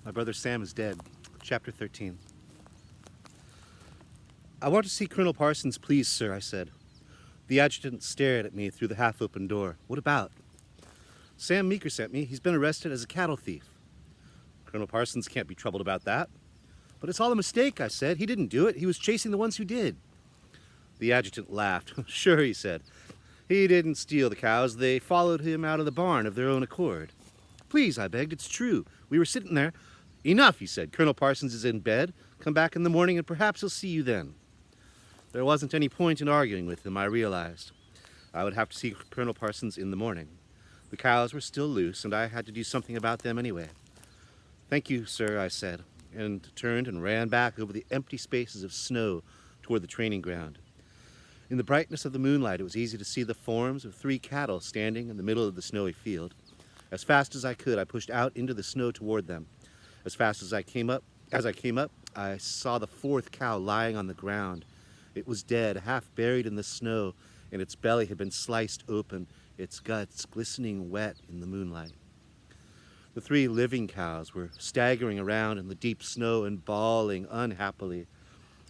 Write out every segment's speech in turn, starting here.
My brother Sam is dead. Chapter 13. I want to see Colonel Parsons, please, sir, I said. The adjutant stared at me through the half-open door. What about? Sam Meeker sent me. He's been arrested as a cattle thief. Colonel Parsons can't be troubled about that. But it's all a mistake, I said. He didn't do it. He was chasing the ones who did. The adjutant laughed. Sure, he said. He didn't steal the cows. They followed him out of the barn of their own accord. Please, I begged. It's true. We were sitting there. Enough, he said. Colonel Parsons is in bed. Come back in the morning and perhaps he'll see you then. There wasn't any point in arguing with him, I realized. I would have to see Colonel Parsons in the morning. The cows were still loose, and I had to do something about them anyway. Thank you, sir, I said, and turned and ran back over the empty spaces of snow toward the training ground. In the brightness of the moonlight, it was easy to see the forms of 3 cattle standing in the middle of the snowy field. As fast as I could, I pushed out into the snow toward them. As fast as I came up, I saw the 4th cow lying on the ground. It was dead, half buried in the snow, and its belly had been sliced open, its guts glistening wet in the moonlight. The 3 living cows were staggering around in the deep snow and bawling unhappily.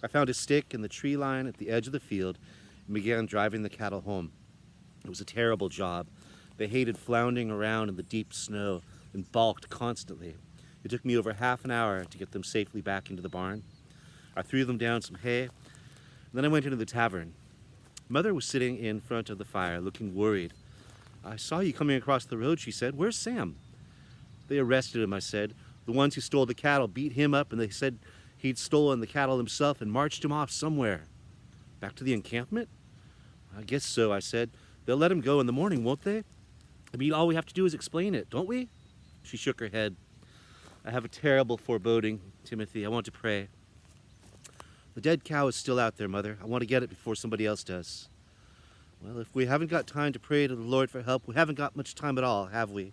I found a stick in the tree line at the edge of the field and began driving the cattle home. It was a terrible job. They hated floundering around in the deep snow and balked constantly. It took me over half an hour to get them safely back into the barn. I threw them down some hay, and then I went into the tavern. Mother was sitting in front of the fire, looking worried. I saw you coming across the road, she said. Where's Sam? They arrested him, I said. The ones who stole the cattle beat him up, and they said he'd stolen the cattle himself and marched him off somewhere. Back to the encampment? I guess so, I said. They'll let him go in the morning, won't they? I mean, all we have to do is explain it, don't we? She shook her head. I have a terrible foreboding, Timothy. I want to pray. The dead cow is still out there, Mother. I want to get it before somebody else does. Well, if we haven't got time to pray to the Lord for help, we haven't got much time at all, have we?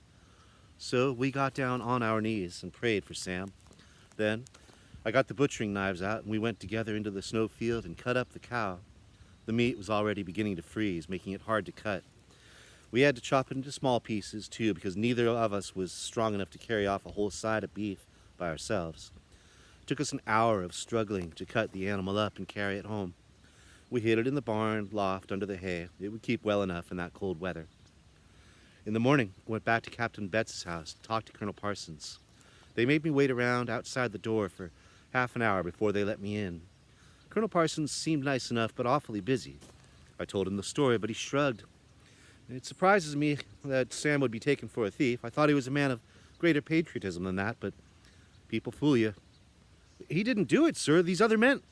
So we got down on our knees and prayed for Sam. Then I got the butchering knives out, and we went together into the snow field and cut up the cow. The meat was already beginning to freeze, making it hard to cut. We had to chop it into small pieces, too, because neither of us was strong enough to carry off a whole side of beef by ourselves. It took us an hour of struggling to cut the animal up and carry it home. We hid it in the barn loft under the hay. It would keep well enough in that cold weather. In the morning, I went back to Captain Betts' house to talk to Colonel Parsons. They made me wait around outside the door for half an hour before they let me in. Colonel Parsons seemed nice enough, but awfully busy. I told him the story, but he shrugged. It surprises me that Sam would be taken for a thief. I thought he was a man of greater patriotism than that, but people fool you. He didn't do it, sir. These other men...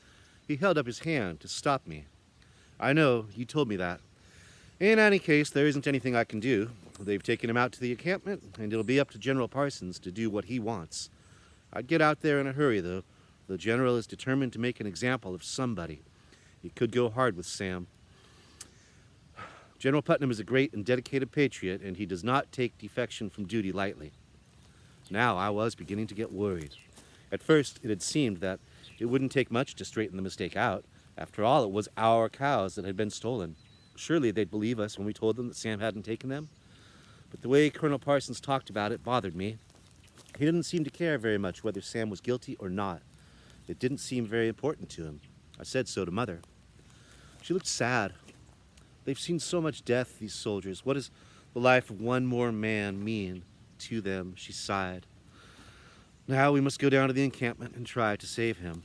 He held up his hand to stop me. I know, you told me that. In any case, there isn't anything I can do. They've taken him out to the encampment, and it'll be up to General Parsons to do what he wants. I'd get out there in a hurry, though. The general is determined to make an example of somebody. He could go hard with Sam. General Putnam is a great and dedicated patriot, and he does not take defection from duty lightly. Now I was beginning to get worried. At first, it had seemed that it wouldn't take much to straighten the mistake out. After all, it was our cows that had been stolen. Surely they'd believe us when we told them that Sam hadn't taken them. But the way Colonel Parsons talked about it bothered me. He didn't seem to care very much whether Sam was guilty or not. It didn't seem very important to him. I said so to Mother. She looked sad. They've seen so much death, these soldiers. What does the life of one more man mean to them? She sighed. Now we must go down to the encampment and try to save him.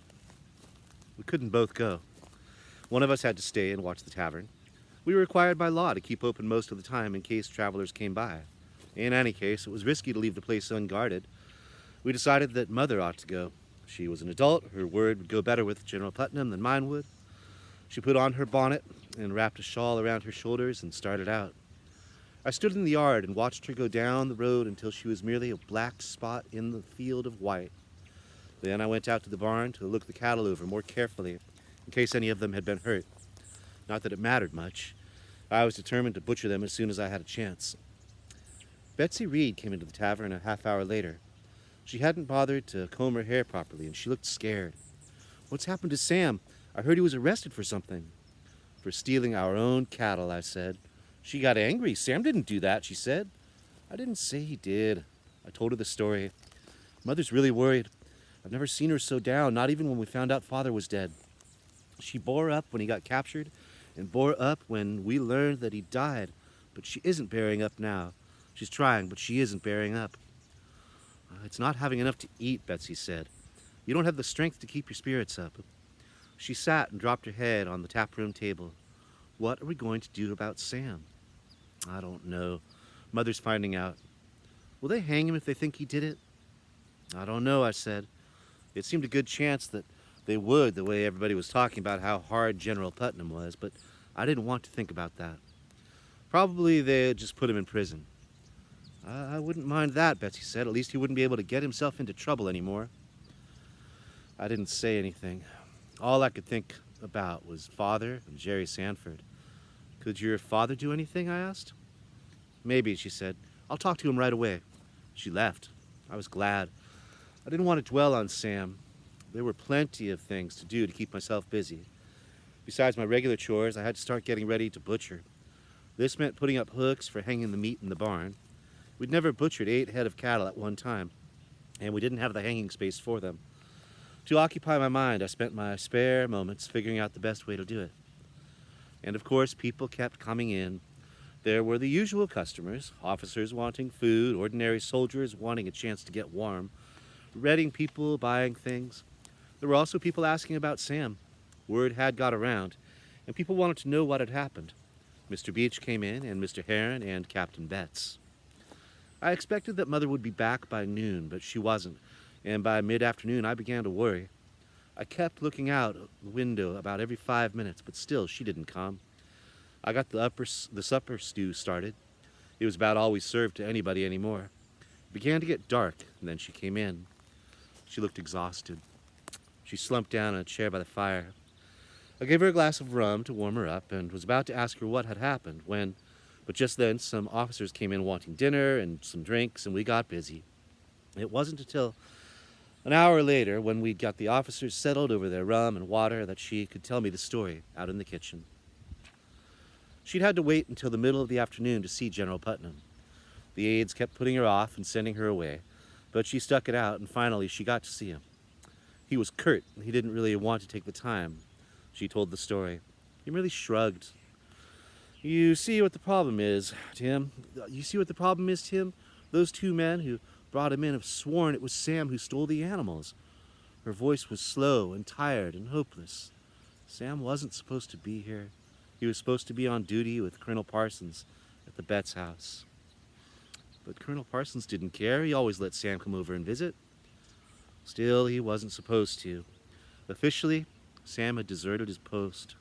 We couldn't both go. One of us had to stay and watch the tavern. We were required by law to keep open most of the time in case travelers came by. In any case, it was risky to leave the place unguarded. We decided that Mother ought to go. She was an adult. Her word would go better with General Putnam than mine would. She put on her bonnet and wrapped a shawl around her shoulders and started out. I stood in the yard and watched her go down the road until she was merely a black spot in the field of white. Then I went out to the barn to look the cattle over more carefully in case any of them had been hurt. Not that it mattered much. I was determined to butcher them as soon as I had a chance. Betsy Reed came into the tavern a half hour later. She hadn't bothered to comb her hair properly, and she looked scared. What's happened to Sam? I heard he was arrested for something. For stealing our own cattle, I said. She got angry. Sam didn't do that, she said. I didn't say he did. I told her the story. Mother's really worried. I've never seen her so down, not even when we found out Father was dead. She bore up when he got captured and bore up when we learned that he died, but she isn't bearing up now. She's trying, but she isn't bearing up. It's not having enough to eat, Betsy said. You don't have the strength to keep your spirits up. She sat and dropped her head on the taproom table. What are we going to do about Sam? I don't know. Mother's finding out. Will they hang him if they think he did it? I don't know, I said. It seemed a good chance that they would, the way everybody was talking about how hard General Putnam was, but I didn't want to think about that. Probably they'd just put him in prison. I wouldn't mind that, Betsy said. At least he wouldn't be able to get himself into trouble anymore. I didn't say anything. All I could think about was Father and Jerry Sanford. Could your father do anything, I asked. Maybe, she said. I'll talk to him right away. She left. I was glad. I didn't want to dwell on Sam. There were plenty of things to do to keep myself busy. Besides my regular chores, I had to start getting ready to butcher. This meant putting up hooks for hanging the meat in the barn. We'd never butchered 8 head of cattle at one time, and we didn't have the hanging space for them. To occupy my mind, I spent my spare moments figuring out the best way to do it. And of course, people kept coming in. There were the usual customers, officers wanting food, ordinary soldiers wanting a chance to get warm, Reading people buying things. There were also people asking about Sam. Word had got around, and people wanted to know what had happened. Mr. Beach came in, and Mr. Heron, and Captain Betts. I expected that Mother would be back by noon, but she wasn't, and by mid-afternoon I began to worry. I kept looking out the window about every 5 minutes, but still she didn't come. I got the supper stew started. It was about all we served to anybody anymore. It began to get dark, and then she came in. She looked exhausted. She slumped down in a chair by the fire. I gave her a glass of rum to warm her up and was about to ask her what had happened but just then some officers came in wanting dinner and some drinks, and we got busy. It wasn't until an hour later, when we'd got the officers settled over their rum and water, that she could tell me the story out in the kitchen. She'd had to wait until the middle of the afternoon to see General Putnam. The aides kept putting her off and sending her away, but she stuck it out, and finally she got to see him. He was curt, and he didn't really want to take the time. She told the story. He merely shrugged. You see what the problem is, Tim? Those 2 men who brought him in have sworn it was Sam who stole the animals. Her voice was slow and tired and hopeless. Sam wasn't supposed to be here. He was supposed to be on duty with Colonel Parsons at the Betts house. But Colonel Parsons didn't care. He always let Sam come over and visit. Still, he wasn't supposed to. Officially, Sam had deserted his post.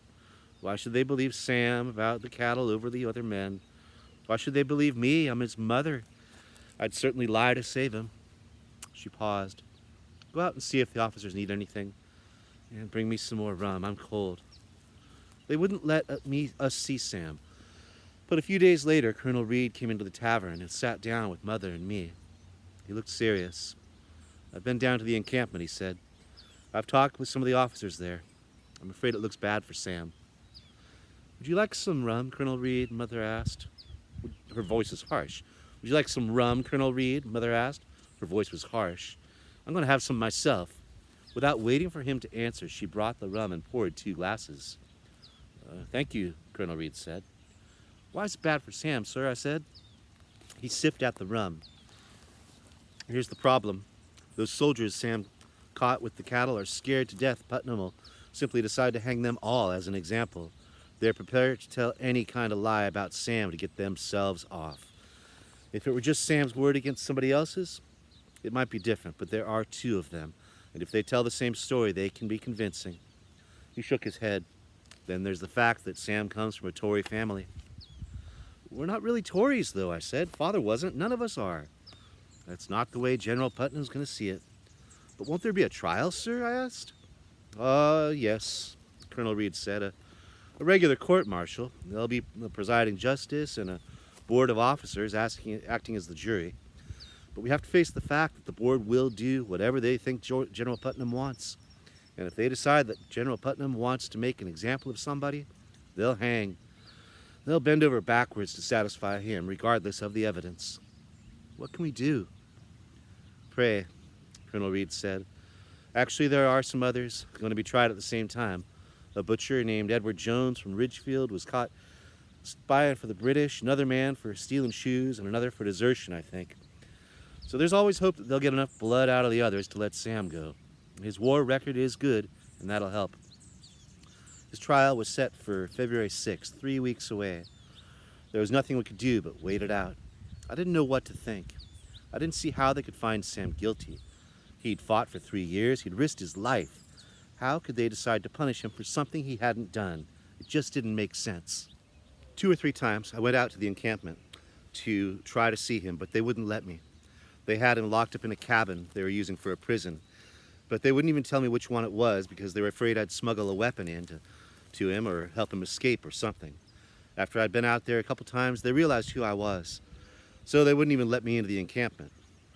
Why should they believe Sam about the cattle over the other men? Why should they believe me? I'm his mother. I'd certainly lie to save him. She paused. Go out and see if the officers need anything. And bring me some more rum. I'm cold. They wouldn't let us see Sam. But a few days later, Colonel Reed came into the tavern and sat down with Mother and me. He looked serious. I've been down to the encampment, he said. I've talked with some of the officers there. I'm afraid it looks bad for Sam. Would you like some rum, Colonel Reed? Mother asked. Her voice was harsh. Would you like some rum, Colonel Reed? Mother asked. Her voice was harsh. I'm going to have some myself. Without waiting for him to answer, she brought the rum and poured 2 glasses. Thank you, Colonel Reed said. Why is it bad for Sam, sir? I said. He sipped at the rum. Here's the problem. Those soldiers Sam caught with the cattle are scared to death. Putnam will simply decide to hang them all as an example. They're prepared to tell any kind of lie about Sam to get themselves off. If it were just Sam's word against somebody else's, it might be different, but there are 2 of them, and if they tell the same story, they can be convincing. He shook his head. Then there's the fact that Sam comes from a Tory family. We're not really Tories, though, I said. Father wasn't. None of us are. That's not the way General Putnam's going to see it. But won't there be a trial, sir? I asked. Yes, Colonel Reed said. A regular court-martial. There'll be a presiding justice and a board of officers acting as the jury. But we have to face the fact that the board will do whatever they think General Putnam wants. And if they decide that General Putnam wants to make an example of somebody, they'll hang. They'll bend over backwards to satisfy him, regardless of the evidence. What can we do? Pray. Colonel Reed said. Actually, there are some others going to be tried at the same time. A butcher named Edward Jones from Ridgefield was caught spying for the British, another man for stealing shoes, and another for desertion, I think. So there's always hope that they'll get enough blood out of the others to let Sam go. His war record is good, and that'll help. His trial was set for February 6th, 3 weeks away. There was nothing we could do but wait it out. I didn't know what to think. I didn't see how they could find Sam guilty. He'd fought for 3 years. He'd risked his life. How could they decide to punish him for something he hadn't done? It just didn't make sense. 2 or 3 times I went out to the encampment to try to see him, but they wouldn't let me. They had him locked up in a cabin they were using for a prison, but they wouldn't even tell me which one it was because they were afraid I'd smuggle a weapon in to him or help him escape or something. After I'd been out there a couple times, they realized who I was, so they wouldn't even let me into the encampment.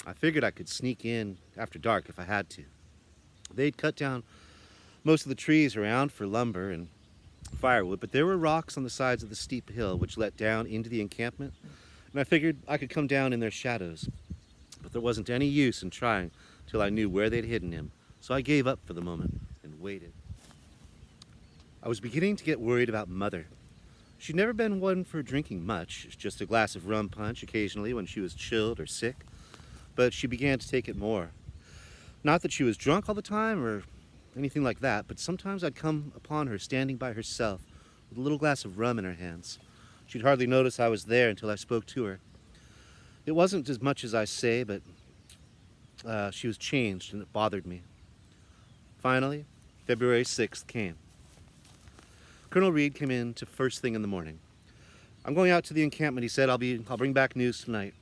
I figured I could sneak in after dark if I had to. They'd cut down most of the trees around for lumber and firewood, but there were rocks on the sides of the steep hill which let down into the encampment, and I figured I could come down in their shadows. But there wasn't any use in trying till I knew where they'd hidden him, so I gave up for the moment and waited. I was beginning to get worried about Mother. She'd never been one for drinking much, just a glass of rum punch occasionally when she was chilled or sick, but she began to take it more. Not that she was drunk all the time or anything like that, but sometimes I'd come upon her standing by herself with a little glass of rum in her hands. She'd hardly notice I was there until I spoke to her. It wasn't as much as I say, but she was changed and it bothered me. Finally, February 6th came. Colonel Reed came in to first thing in the morning. I'm going out to the encampment, he said. I'll bring back news tonight.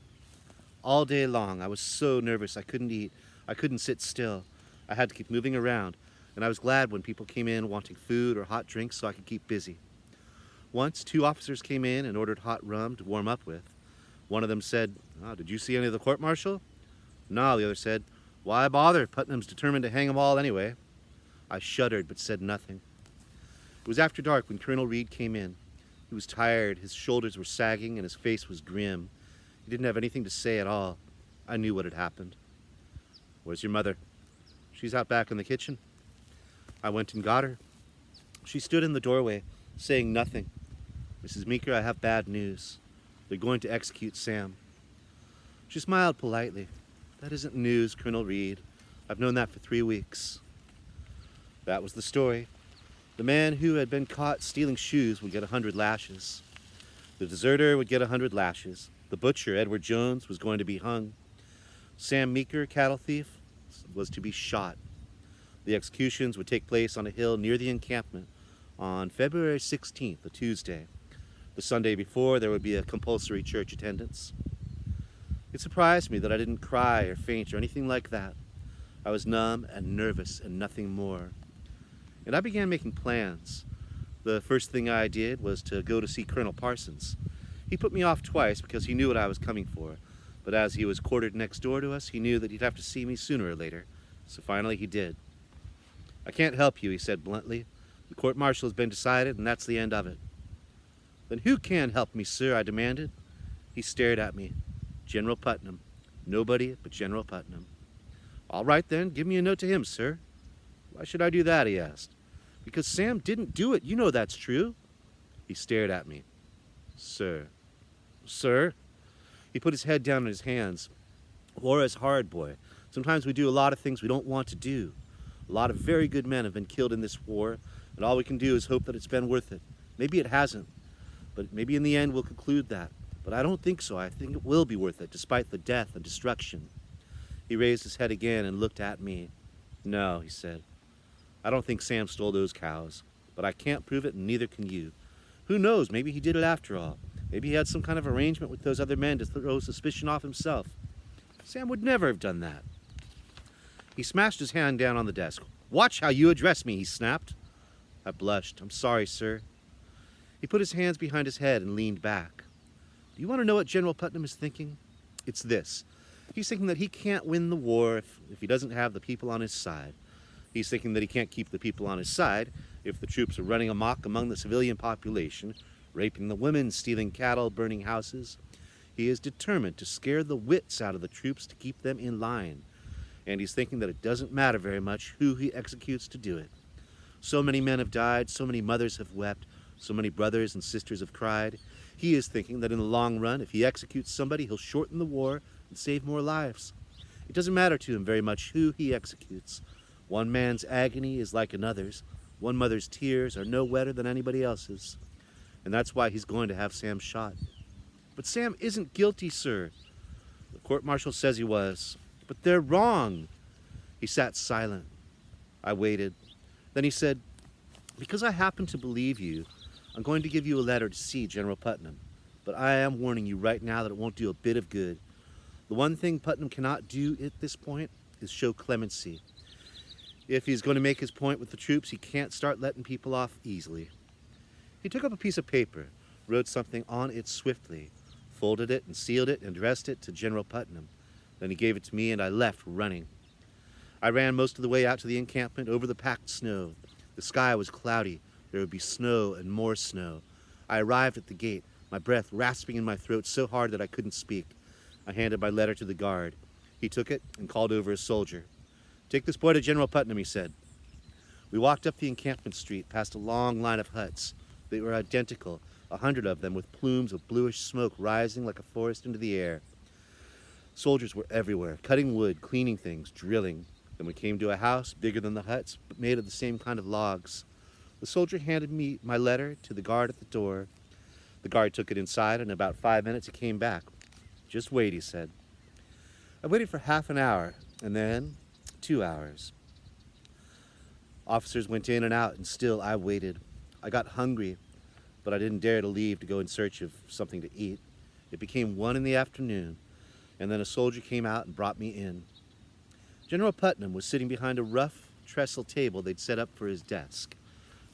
All day long, I was so nervous I couldn't eat. I couldn't sit still. I had to keep moving around, and I was glad when people came in wanting food or hot drinks so I could keep busy. Once, 2 officers came in and ordered hot rum to warm up with. One of them said, "Oh, did you see any of the court-martial?" "No," the other said. "Why bother? Putnam's determined to hang 'em all anyway." I shuddered but said nothing. It was after dark when Colonel Reed came in. He was tired, his shoulders were sagging, and his face was grim. He didn't have anything to say at all. I knew what had happened. "Where's your mother?" "She's out back in the kitchen." I went and got her. She stood in the doorway, saying nothing. "Mrs. Meeker, I have bad news. They're going to execute Sam." She smiled politely. "That isn't news, Colonel Reed. I've known that for 3 weeks." That was the story. The man who had been caught stealing shoes would get 100 lashes. The deserter would get 100 lashes. The butcher, Edward Jones, was going to be hung. Sam Meeker, cattle thief, was to be shot. The executions would take place on a hill near the encampment on February 16th, a Tuesday. The Sunday before, there would be a compulsory church attendance. It surprised me that I didn't cry or faint or anything like that. I was numb and nervous and nothing more. And I began making plans. The first thing I did was to go to see Colonel Parsons. He put me off twice because he knew what I was coming for. But as he was quartered next door to us, he knew that he'd have to see me sooner or later. So finally he did. "I can't help you," he said bluntly. "The court-martial has been decided, and that's the end of it." "Then who can help me, sir?" I demanded. He stared at me. "General Putnam. Nobody but General Putnam." "All right then, give me a note to him, sir." "Why should I do that?" he asked. "Because Sam didn't do it. You know that's true." He stared at me. "Sir." "Sir?" He put his head down in his hands. "War is hard, boy. Sometimes we do a lot of things we don't want to do. A lot of very good men have been killed in this war, and all we can do is hope that it's been worth it. Maybe it hasn't, but maybe in the end we'll conclude that. But I don't think so. I think it will be worth it, despite the death and destruction." He raised his head again and looked at me. "No," he said. "I don't think Sam stole those cows, but I can't prove it and neither can you. Who knows, maybe he did it after all. Maybe he had some kind of arrangement with those other men to throw suspicion off himself. Sam would never have done that." He smashed his hand down on the desk. "Watch how you address me," he snapped. I blushed. "I'm sorry, sir." He put his hands behind his head and leaned back. "Do you want to know what General Putnam is thinking? It's this. He's thinking that he can't win the war if he doesn't have the people on his side. He's thinking that he can't keep the people on his side if the troops are running amok among the civilian population, raping the women, stealing cattle, burning houses. He is determined to scare the wits out of the troops to keep them in line. and he's thinking that it doesn't matter very much who he executes to do it. So many men have died, so many mothers have wept, so many brothers and sisters have cried. He is thinking that in the long run, if he executes somebody, he'll shorten the war and save more lives. It doesn't matter to him very much who he executes. One man's agony is like another's. One mother's tears are no wetter than anybody else's. And that's why he's going to have Sam shot. But Sam isn't guilty, sir. The court-martial says he was. But they're wrong. He sat silent. I waited. Then he said, because I happen to believe you, I'm going to give you a letter to see General Putnam. But I am warning you right now that it won't do a bit of good. The one thing Putnam cannot do at this point is show clemency. If he's going to make his point with the troops, he can't start letting people off easily. He took up a piece of paper, wrote something on it swiftly, folded it and sealed it and addressed it to General Putnam. Then he gave it to me and I left running. I ran most of the way out to the encampment over the packed snow. The sky was cloudy. There would be snow and more snow. I arrived at the gate, my breath rasping in my throat so hard that I couldn't speak. I handed my letter to the guard. He took it and called over a soldier. Take this boy to General Putnam, he said. We walked up the encampment street past a long line of huts. They were identical, 100 of them with plumes of bluish smoke rising like a forest into the air. Soldiers were everywhere, cutting wood, cleaning things, drilling. Then we came to a house bigger than the huts, but made of the same kind of logs. The soldier handed me my letter to the guard at the door. The guard took it inside, and in about 5 minutes he came back. Just wait, he said. I waited for half an hour, and then 2 hours. Officers went in and out, and still I waited. I got hungry, but I didn't dare to leave to go in search of something to eat. It became 1 in the afternoon, and then a soldier came out and brought me in. General Putnam was sitting behind a rough trestle table they'd set up for his desk.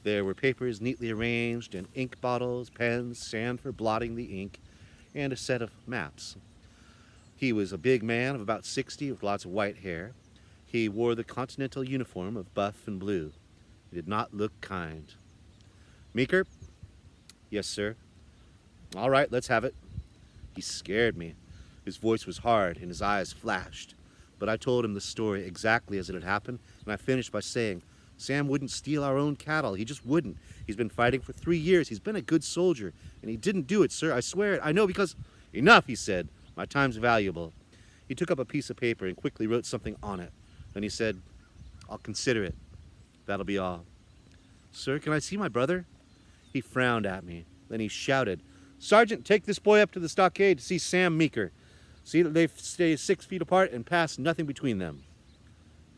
There were papers neatly arranged, and ink bottles, pens, sand for blotting the ink, and a set of maps. He was a big man of about 60 with lots of white hair. He wore the continental uniform of buff and blue. He did not look kind. Meeker? Yes, sir. All right, let's have it. He scared me. His voice was hard and his eyes flashed. But I told him the story exactly as it had happened, and I finished by saying, Sam wouldn't steal our own cattle. He just wouldn't. He's been fighting for 3 years. He's been a good soldier, and he didn't do it, sir. I swear it. I know because... Enough, he said. My time's valuable. He took up a piece of paper and quickly wrote something on it. Then he said, I'll consider it. That'll be all. Sir, can I see my brother? He frowned at me. Then he shouted, Sergeant, take this boy up to the stockade to see Sam Meeker. See that they stay 6 feet apart and pass nothing between them.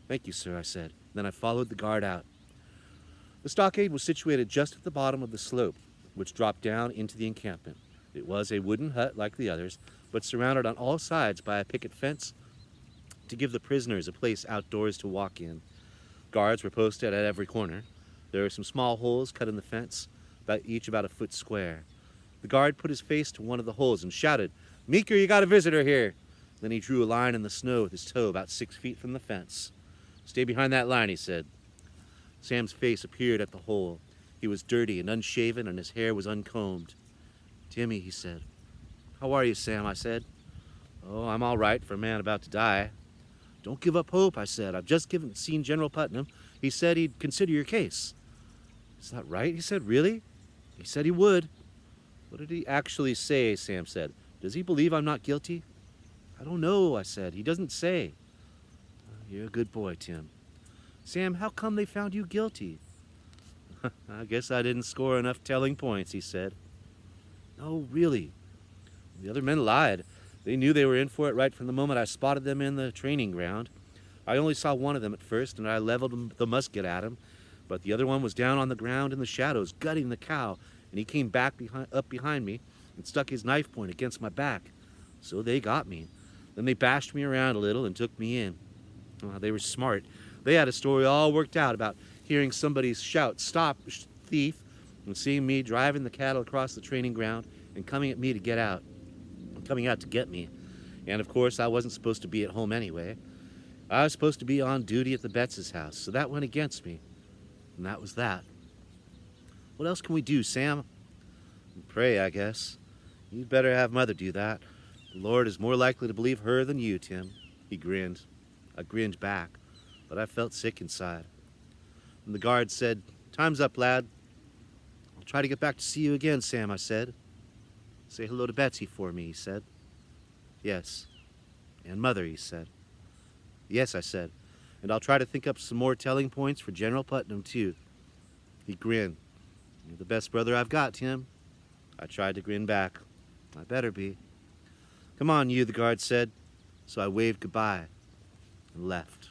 Thank you, sir, I said. Then I followed the guard out. The stockade was situated just at the bottom of the slope, which dropped down into the encampment. It was a wooden hut like the others, but surrounded on all sides by a picket fence to give the prisoners a place outdoors to walk in. Guards were posted at every corner. There were some small holes cut in the fence, each about a foot square. The guard put his face to one of the holes and shouted, Meeker, you got a visitor here. Then he drew a line in the snow with his toe about 6 feet from the fence. Stay behind that line, he said. Sam's face appeared at the hole. He was dirty and unshaven, and his hair was uncombed. Timmy, he said. How are you, Sam? I said. Oh, I'm all right for a man about to die. Don't give up hope, I said. I've just seen General Putnam. He said he'd consider your case. Is that right? He said, really? He said he would. What did he actually say? Sam said. Does he believe I'm not guilty? I don't know, I said. He doesn't say. You're a good boy, Tim. Sam, how come they found you guilty? I guess I didn't score enough telling points, he said. No, really. The other men lied. They knew they were in for it right from the moment I spotted them in the training ground. I only saw one of them at first, and I leveled the musket at him. But the other one was down on the ground in the shadows, gutting the cow, and he came back up behind me and stuck his knife point against my back. So they got me. Then they bashed me around a little and took me in. They were smart. They had a story all worked out about hearing somebody shout, "Stop, thief," and seeing me driving the cattle across the training ground and coming at me to get out. Coming out to get me. And of course, I wasn't supposed to be at home anyway. I was supposed to be on duty at the Betts' house, so that went against me. And that was that. What else can we do, Sam? Pray, I guess. You'd better have Mother do that. The Lord is more likely to believe her than you, Tim. He grinned. I grinned back, but I felt sick inside. And the guard said, "Time's up, lad." "I'll try to get back to see you again, Sam," I said. "Say hello to Betsy for me," he said. "Yes." "And Mother," he said. "Yes," I said. "And I'll try to think up some more telling points for General Putnam, too." He grinned. "You're the best brother I've got, Tim." I tried to grin back. "I better be." "Come on, you," the guard said. So I waved goodbye and left.